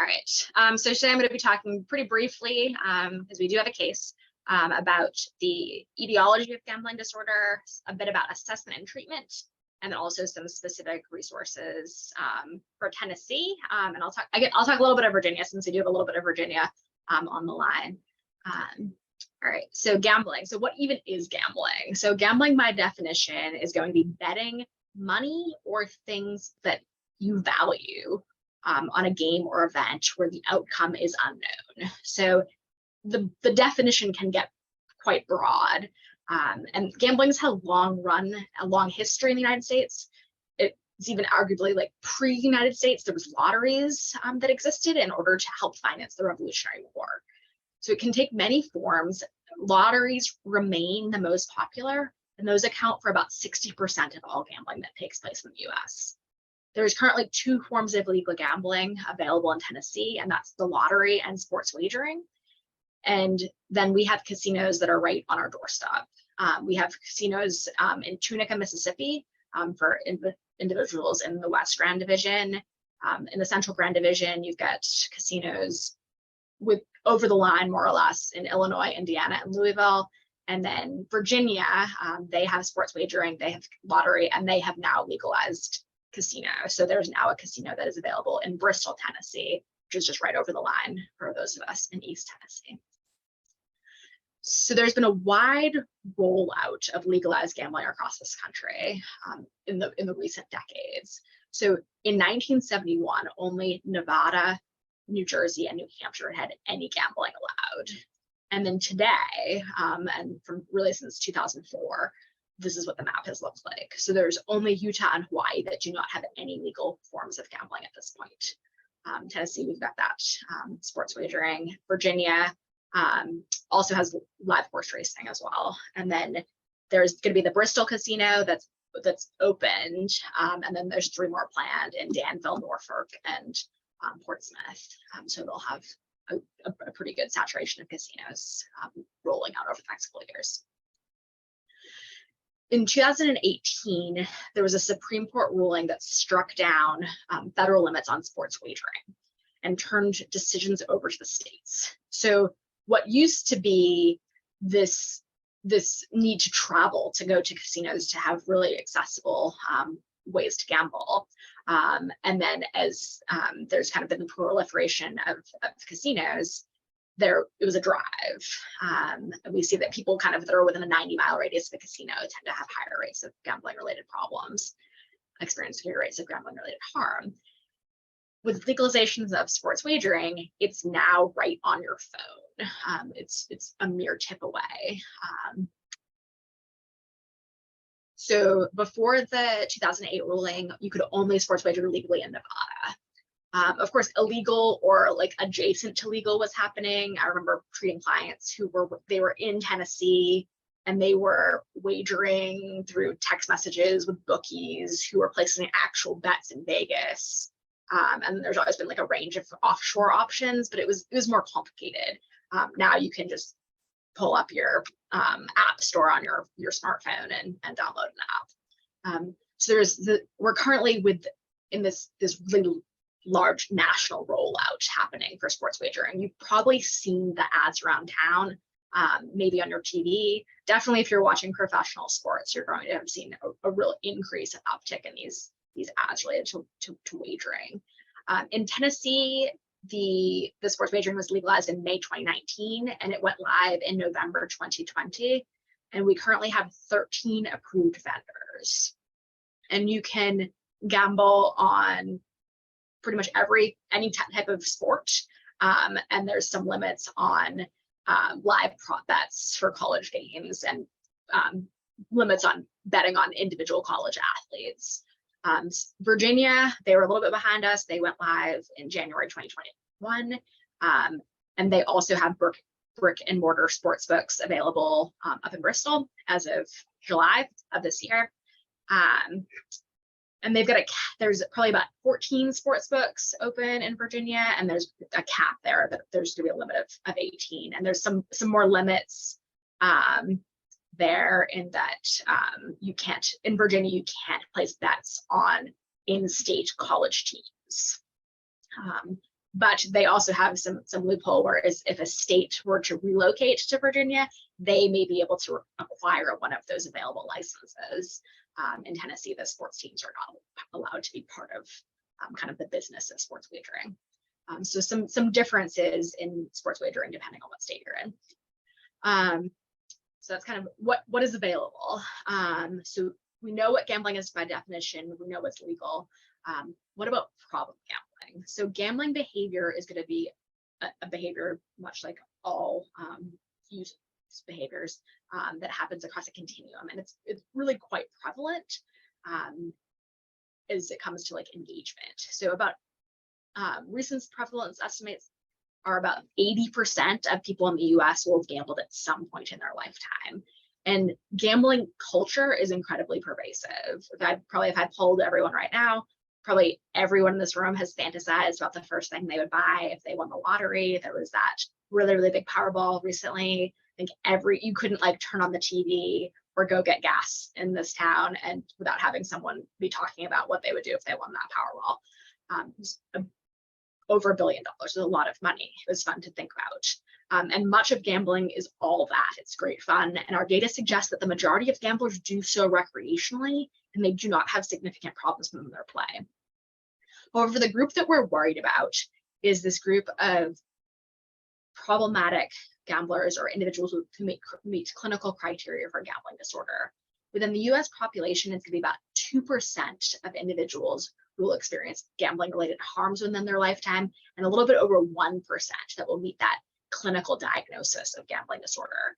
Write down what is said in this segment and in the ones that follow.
All right, so today I'm going to be talking pretty briefly, because we do have a case, about the etiology of gambling disorder, a bit about assessment and treatment, and then also some specific resources for Tennessee. And I'll talk a little bit of Virginia, since we do have a little bit of Virginia on the line. All right, so gambling. So what even is gambling? So gambling, by definition, is going to be betting money or things that you value on a game or event where the outcome is unknown. So the definition can get quite broad. And gambling's had a long history in the United States. It's even arguably like pre-United States, there was lotteries that existed in order to help finance the Revolutionary War. So it can take many forms. Lotteries remain the most popular, and those account for about 60% of all gambling that takes place in the US. There's currently two forms of illegal gambling available in Tennessee, and that's the lottery and sports wagering. And then we have casinos that are right on our doorstep. We have casinos in Tunica, Mississippi, for individuals in the West Grand Division. In the Central Grand Division, you've got casinos with over the line, more or less, in Illinois, Indiana, and Louisville. And then Virginia, they have sports wagering, they have lottery, and they have now legalized casino. So there's now a casino that is available in Bristol, Tennessee, which is just right over the line for those of us in East Tennessee. So there's been a wide rollout of legalized gambling across this country in the recent decades. So in 1971, only Nevada, New Jersey, and New Hampshire had any gambling allowed. And then today, and from really since 2004, this is what the map has looked like. So there's only Utah and Hawaii that do not have any legal forms of gambling at this point. Tennessee, we've got that sports wagering. Virginia also has live horse racing as well. And then there's going to be the Bristol Casino that's opened, and then there's 3 more planned in Danville, Norfolk, and Portsmouth. So they'll have a pretty good saturation of casinos rolling out over the next couple of years. In 2018, there was a Supreme Court ruling that struck down federal limits on sports wagering and turned decisions over to the states. So what used to be this need to travel to go to casinos to have really accessible ways to gamble, and then as there's kind of been the proliferation of casinos, it was a drive. And we see that people kind of that are within a 90-mile radius of a casino tend to have higher rates of gambling-related problems, experience higher rates of gambling-related harm. With legalizations of sports wagering, it's now right on your phone. It's a mere tip away. So before the 2008 ruling, you could only sports wager legally in Nevada. Of course, illegal or like adjacent to legal was happening. I remember treating clients who were in Tennessee and they were wagering through text messages with bookies who were placing actual bets in Vegas. And there's always been like a range of offshore options, but it was more complicated. Now you can just pull up your app store on your smartphone and download an app. So we're currently in this really large national rollout happening for sports wagering. You've probably seen the ads around town, maybe on your TV. Definitely, if you're watching professional sports, you're going to have seen a real increase and uptick in these ads related to wagering. In Tennessee, the sports wagering was legalized in May 2019, and it went live in November 2020. And we currently have 13 approved vendors. And you can gamble on pretty much any type of sport. And there's some limits on live prop bets for college games and limits on betting on individual college athletes. Virginia, they were a little bit behind us. They went live in January 2021. And they also have brick and mortar sports books available up in Bristol as of July of this year. And there's probably about 14 sports books open in Virginia, and there's a cap there that there's going to be a limit of 18. And there's some more limits there in that in Virginia, you can't place bets on in-state college teams. but they also have some loophole, whereas if a state were to relocate to Virginia, they may be able to acquire one of those available licenses. In Tennessee, the sports teams are not allowed to be part of kind of the business of sports wagering. So some differences in sports wagering depending on what state you're in. So that's kind of what is available. So we know what gambling is by definition. We know what's legal. What about problem gambling? So gambling behavior is going to be a behavior much like all use behaviors that happens across a continuum, and it's really quite prevalent as it comes to like engagement. So about recent prevalence estimates are about 80% of people in the US will have gambled at some point in their lifetime. And gambling culture is incredibly pervasive. If I polled everyone right now, probably everyone in this room has fantasized about the first thing they would buy if they won the lottery. There was that really, really big Powerball recently. I think you couldn't like turn on the TV or go get gas in this town and without having someone be talking about what they would do if they won that Powerball. Over $1 billion is a lot of money. It was fun to think about. And much of gambling is all that. It's great fun. And our data suggests that the majority of gamblers do so recreationally, and they do not have significant problems from their play. However, the group that we're worried about is this group of problematic gamblers or individuals who meet clinical criteria for gambling disorder. Within the US population, it's going to be about 2% of individuals who will experience gambling-related harms within their lifetime, and a little bit over 1% that will meet that clinical diagnosis of gambling disorder.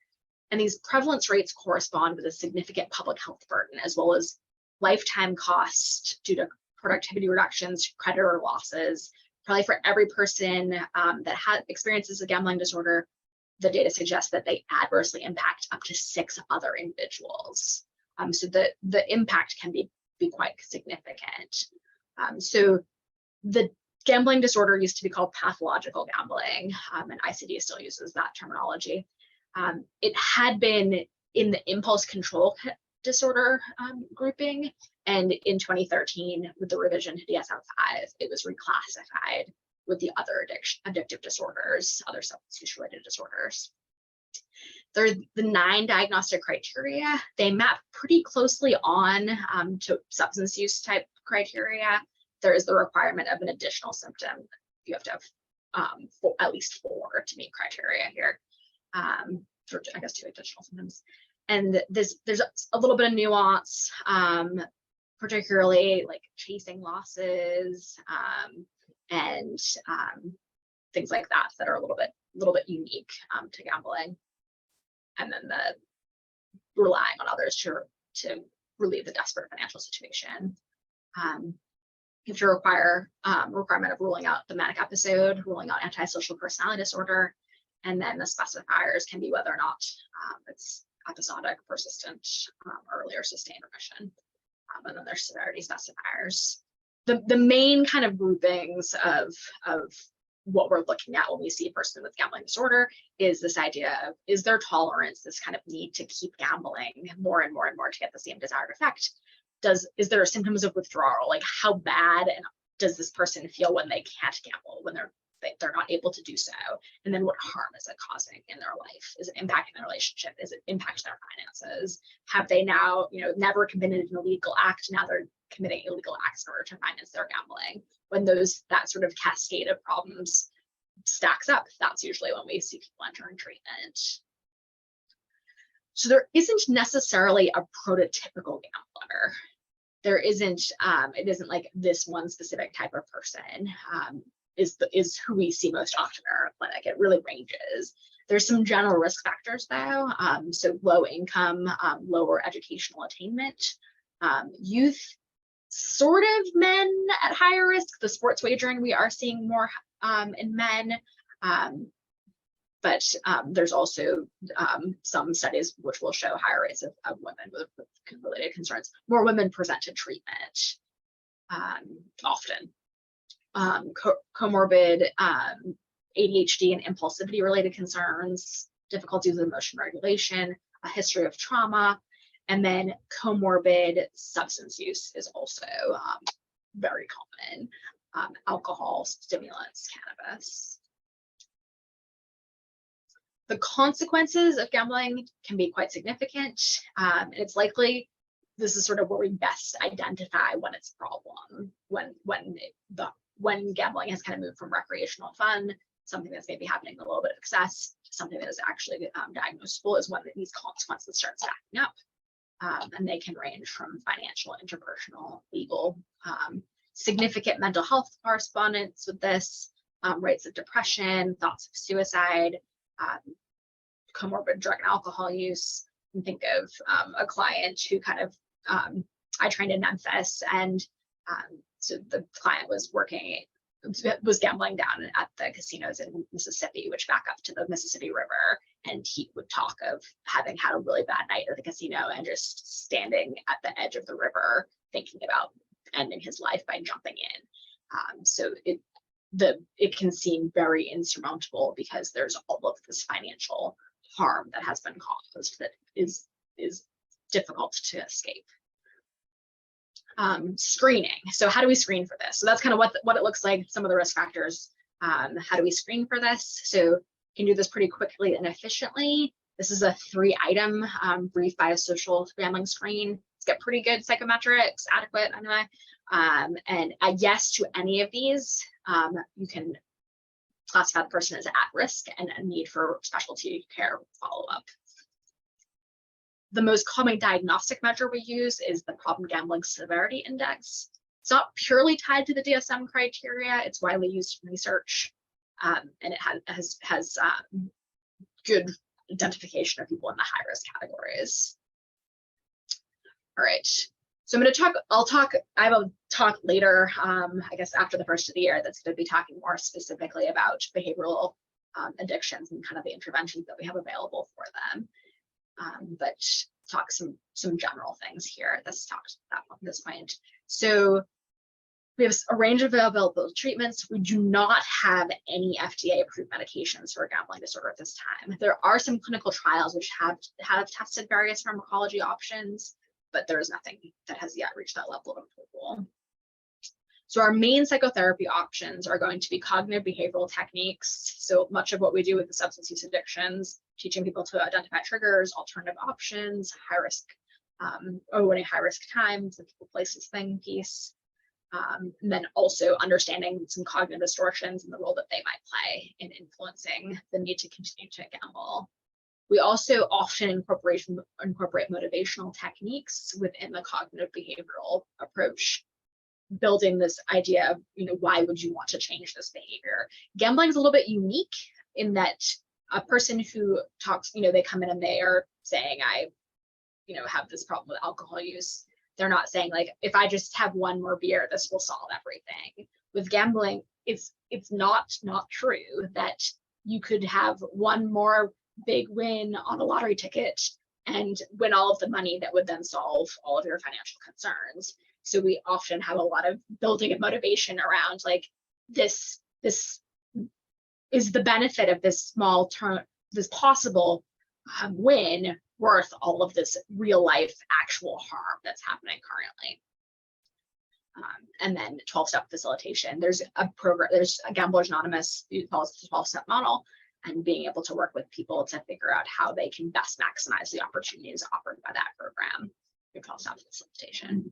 And these prevalence rates correspond with a significant public health burden, as well as lifetime costs due to productivity reductions, creditor losses. Probably for every person that experiences a gambling disorder, the data suggests that they adversely impact up to 6 other individuals. So the impact can be quite significant. So the gambling disorder used to be called pathological gambling, and ICD still uses that terminology. It had been in the impulse control disorder grouping, and in 2013, with the revision to DSM-5, it was reclassified with the other addictive disorders, other substance use-related disorders. There are the 9 diagnostic criteria. They map pretty closely on to substance use type criteria. There is the requirement of an additional symptom. You have to have at least 4 to meet criteria here, or I guess 2 additional symptoms. And there's a little bit of nuance, particularly like chasing losses and things like that are a little bit unique to gambling. And then the relying on others to relieve the desperate financial situation. You have to require requirement of ruling out the manic episode, ruling out antisocial personality disorder, and then the specifiers can be whether or not it's episodic, persistent, earlier sustained remission. And then there's severity specifiers. The main kind of groupings of what we're looking at when we see a person with gambling disorder is this idea of, is there tolerance, this kind of need to keep gambling more and more and more to get the same desired effect? Is there symptoms of withdrawal? Like how bad and does this person feel when they can't gamble, when they're not able to do so? And then what harm is it causing in their life? Is it impacting their relationship? Is it impacting their finances? Have they now, never committed an illegal act? Now they're committing illegal acts in order to finance their gambling. When that sort of cascade of problems stacks up, that's usually when we see people entering treatment. So there isn't necessarily a prototypical gambler. There isn't, it isn't like this one specific type of person is who we see most often in our clinic. It really ranges. There's some general risk factors though. So low income, lower educational attainment, youth, sort of men at higher risk. The sports wagering we are seeing more in men, but there's also some studies which will show higher rates of women with related concerns. More women present to treatment often. Comorbid ADHD and impulsivity related concerns, difficulties with emotion regulation, a history of trauma, and then comorbid substance use is also very common. alcohol, stimulants, cannabis. The consequences of gambling can be quite significant. And it's likely this is sort of where we best identify when it's a problem, when gambling has kind of moved from recreational fun, something that's maybe happening a little bit of excess, to something that is actually diagnosable, is when these consequences start stacking up. And they can range from financial, interpersonal, legal, significant mental health correspondence with this, rates of depression, thoughts of suicide, comorbid drug and alcohol use. You can think of a client who kind of, I trained in Memphis, and so the client was gambling down at the casinos in Mississippi, which back up to the Mississippi River. And he would talk of having had a really bad night at the casino and just standing at the edge of the river, thinking about ending his life by jumping in. So it can seem very insurmountable because there's all of this financial harm that has been caused that is difficult to escape. Screening. So how do we screen for this? So that's kind of what it looks like, some of the risk factors. How do we screen for this? So you can do this pretty quickly and efficiently. This is a 3-item brief biosocial gambling screen. It's got pretty good psychometrics, adequate anyway. And a yes to any of these, you can classify the person as at risk and a need for specialty care follow-up. The most common diagnostic measure we use is the Problem Gambling Severity Index. It's not purely tied to the DSM criteria. It's widely used in research, and it has good identification of people in the high-risk categories. All right, so I'm going to talk, I have a talk later, I guess after the first of the year, that's going to be talking more specifically about behavioral addictions and kind of the interventions that we have available for them. But talk some general things here at this point. So we have a range of available treatments. We do not have any FDA-approved medications for gambling disorder at this time. There are some clinical trials which have tested various pharmacology options, but there is nothing that has yet reached that level of approval. So our main psychotherapy options are going to be cognitive behavioral techniques. So much of what we do with the substance use addictions, teaching people to identify triggers, alternative options, high risk, avoiding high risk times, the people, places, thing piece. And then also understanding some cognitive distortions and the role that they might play in influencing the need to continue to gamble. We also often incorporate motivational techniques within the cognitive behavioral approach, building this idea of, why would you want to change this behavior? Gambling is a little bit unique in that a person who talks, they come in and they are saying, I, have this problem with alcohol use. They're not saying like, if I just have one more beer, this will solve everything. With gambling, it's not true that you could have one more big win on a lottery ticket and win all of the money that would then solve all of your financial concerns. So we often have a lot of building of motivation around like this is the benefit of this small term, this possible win worth all of this real life actual harm that's happening currently. And then 12-step facilitation. There's a program, there's a Gamblers Anonymous who calls it the 12-step model, and being able to work with people to figure out how they can best maximize the opportunities offered by that program through 12-step facilitation.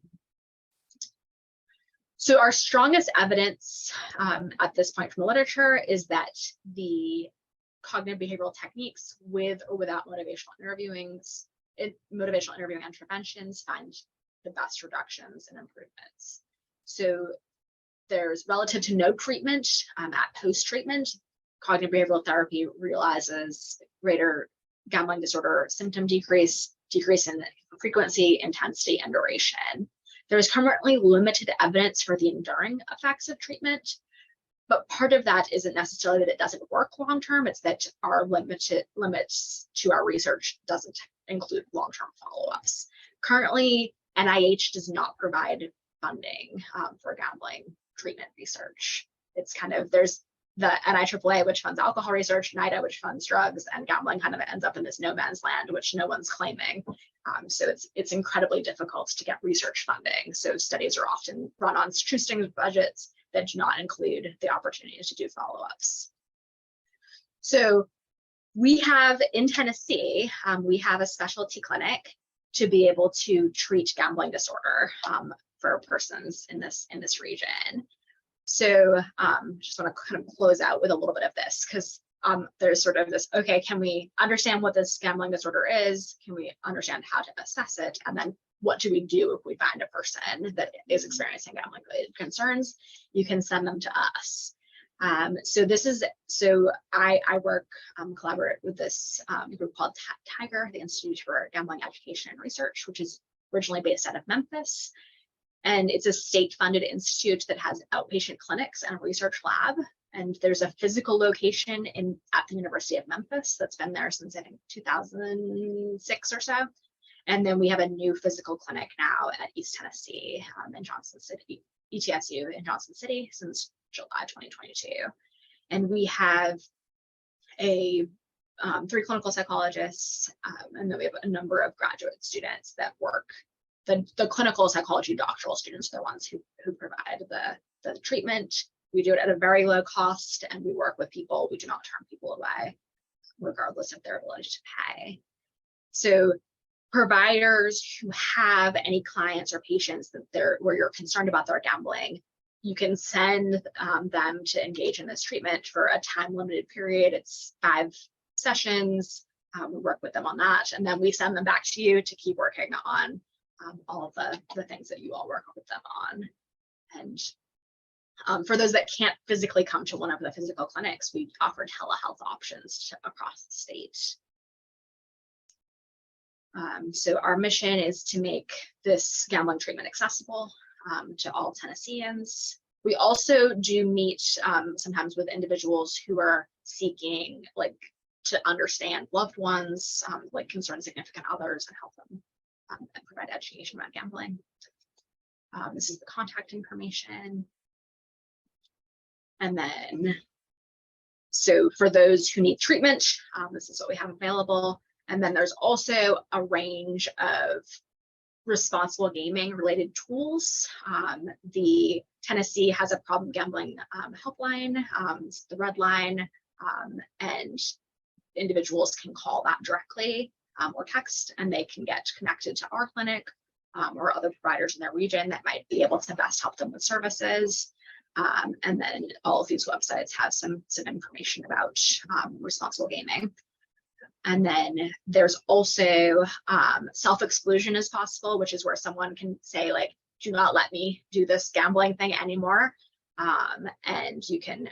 So our strongest evidence at this point from the literature is that the cognitive behavioral techniques with or without motivational interviewing interventions find the best reductions and improvements. So there's relative to no treatment at post-treatment, cognitive behavioral therapy realizes greater gambling disorder symptom decrease in frequency, intensity, and duration. There is currently limited evidence for the enduring effects of treatment, but part of that isn't necessarily that it doesn't work long-term, it's that our limits to our research doesn't include long-term follow-ups. Currently, NIH does not provide funding for gambling treatment research. It's kind of, there's the NIAAA, which funds alcohol research, NIDA, which funds drugs, and gambling kind of ends up in this no man's land, which no one's claiming. So it's incredibly difficult to get research funding. So studies are often run on shoestring budgets, that do not include the opportunity to do follow-ups. So we have in Tennessee, we have a specialty clinic to be able to treat gambling disorder for persons in this region. So just want to kind of close out with a little bit of this, because there's sort of this, okay, can we understand what this gambling disorder is? Can we understand how to assess it? And then what do we do if we find a person that is experiencing gambling related concerns? You can send them to us. So I work, collaborate with this group called Tiger, the Institute for Gambling Education and Research, which is originally based out of Memphis. And it's a state-funded institute that has outpatient clinics and a research lab. And there's a physical location at the University of Memphis that's been there since, I think, 2006 or so. And then we have a new physical clinic now at East Tennessee in Johnson City, ETSU in Johnson City since July 2022. And we have 3 clinical psychologists, and then we have a number of graduate students that work. The clinical psychology doctoral students are the ones who provide the treatment. We do it at a very low cost, and we work with people. We do not turn people away, regardless of their ability to pay. So providers who have any clients or patients where you're concerned about their gambling, you can send them to engage in this treatment for a time-limited period. It's 5 sessions. We work with them on that, and then we send them back to you to keep working on all of the things that you all work with them on. And for those that can't physically come to one of the physical clinics, we offer telehealth options across the state. So our mission is to make this gambling treatment accessible to all Tennesseans. We also do meet sometimes with individuals who are seeking to understand loved ones, concerned significant others, and help them and provide education about gambling. This is the contact information. And then, so for those who need treatment, this is what we have available. And then there's also a range of responsible gaming related tools. The Tennessee has a problem gambling helpline, the red line, and individuals can call that directly or text, and they can get connected to our clinic or other providers in their region that might be able to best help them with services. And then all of these websites have some information about responsible gaming. And then there's also self-exclusion is possible, which is where someone can say, do not let me do this gambling thing anymore. And you can,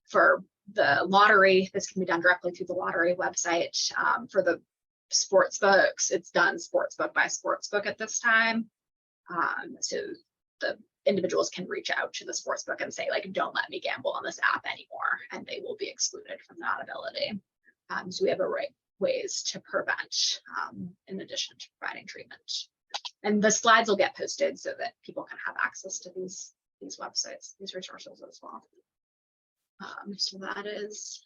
for the lottery, this can be done directly through the lottery website. For the sports books, it's done sportsbook by sportsbook at this time. So the individuals can reach out to the sportsbook and say, don't let me gamble on this app anymore, and they will be excluded from that ability. So we have ways to prevent in addition to providing treatment. And the slides will get posted so that people can have access to these websites, these resources as well. So that is